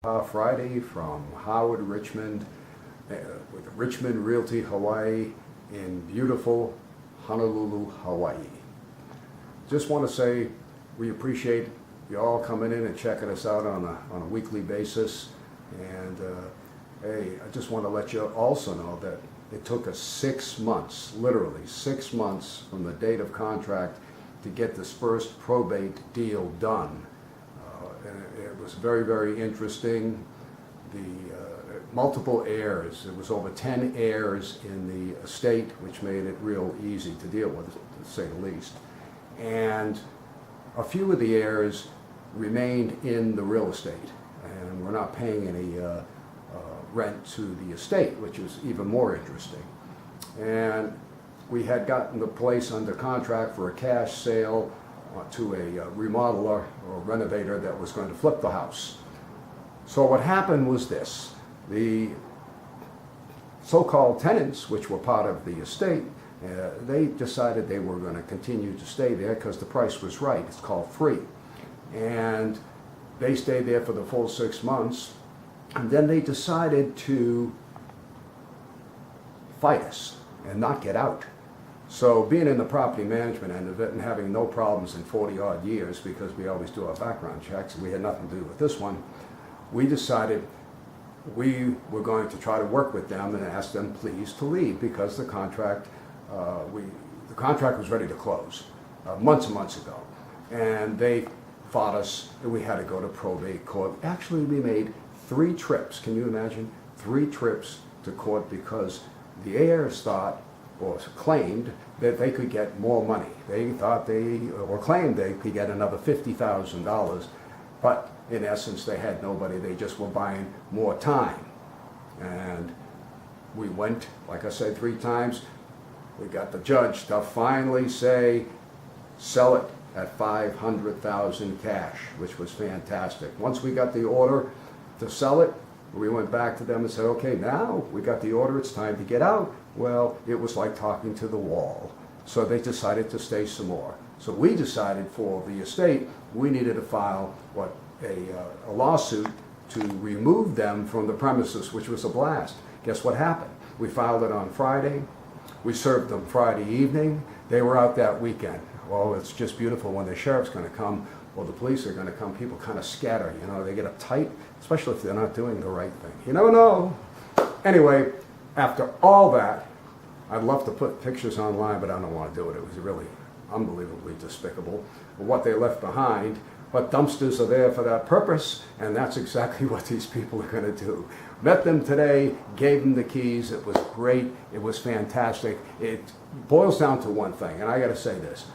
Friday from Howard Richmond with Richmond Realty Hawaii in beautiful Honolulu, Hawaii. Just want to say we appreciate you all coming in and checking us out on a weekly basis. And hey, I just want to let you also know that it took us 6 months, literally 6 months from the date of contract to get this first probate deal done. And it was very, very interesting. The multiple heirs, it was over 10 heirs in the estate, which made it real easy to deal with, to say the least. And a few of the heirs remained in the real estate, and we're not paying any rent to the estate, which is even more interesting. And we had gotten the place under contract for a cash sale to a remodeler or renovator that was going to flip the house. So what happened was this: the so-called tenants, which were part of the estate, they decided they were going to continue to stay there because the price was right. It's called free. And they stayed there for the full 6 months, and then they decided to fight us and not get out. So being in the property management end of it and having no problems in 40 odd years, because we always do our background checks, and we had nothing to do with this one, we decided we were going to try to work with them and ask them please to leave, because the contract was ready to close months and months ago. And they fought us, and we had to go to probate court. Actually, we made 3 trips. Can you imagine? 3 trips to court because the heirs thought or claimed that they could get more money. They thought or claimed they could get another $50,000, but in essence they had nobody. They just were buying more time. And we went, like I said, 3 times. We got the judge to finally say, sell it at $500,000 cash, which was fantastic. Once we got the order to sell it, we went back to them and said, okay, now we got the order, it's time to get out. Well, it was like talking to the wall. So they decided to stay some more. So we decided for the estate, we needed to file a lawsuit to remove them from the premises, which was a blast. Guess what happened? We filed it on Friday. We served them Friday evening. They were out that weekend. Well, it's just beautiful when the sheriff's going to come or the police are going to come. People kind of scatter, you know, they get uptight, especially if they're not doing the right thing. You never know. Anyway, after all that, I'd love to put pictures online, but I don't want to do it. It was really unbelievably despicable what they left behind. But dumpsters are there for that purpose, and that's exactly what these people are going to do. Met them today, gave them the keys. It was great. It was fantastic. It boils down to one thing, and I got to say this.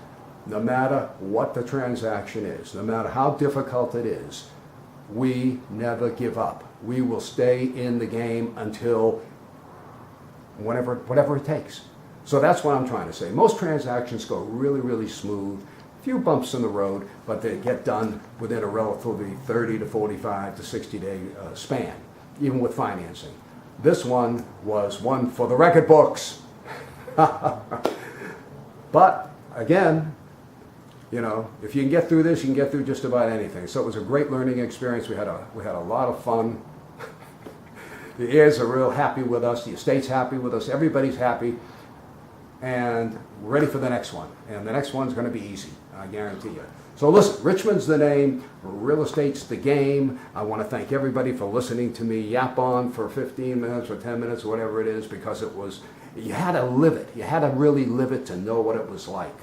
No matter what the transaction is, no matter how difficult it is, we never give up. We will stay in the game until whatever it takes. So that's what I'm trying to say. Most transactions go really, really smooth. A few bumps in the road, but they get done within a relatively 30 to 45 to 60-day span, even with financing. This one was one for the record books. But again, you know, if you can get through this, you can get through just about anything. So it was a great learning experience. We had a lot of fun. The heirs are real happy with us. The estate's happy with us. Everybody's happy. And we're ready for the next one. And the next one's going to be easy, I guarantee you. So listen, Richmond's the name. Real estate's the game. I want to thank everybody for listening to me yap on for 15 minutes or 10 minutes or whatever it is, because it was, you had to live it. You had to really live it to know what it was like.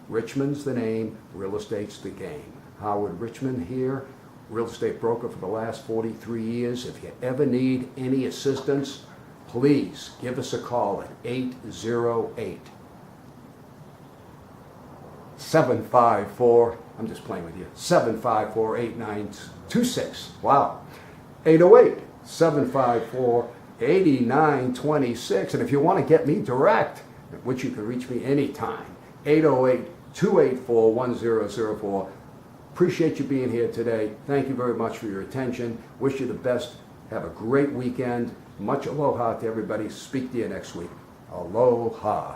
Richmond's the name, real estate's the game. Howard Richmond here, real estate broker for the last 43 years. If you ever need any assistance, please give us a call at 808-754, I'm just playing with you, 754-8926. Wow. 808-754-8926. And if you want to get me direct, which you can reach me anytime, 808-284-1004. Appreciate you being here today. Thank you very much for your attention. Wish you the best. Have a great weekend. Much aloha to everybody. Speak to you next week. Aloha.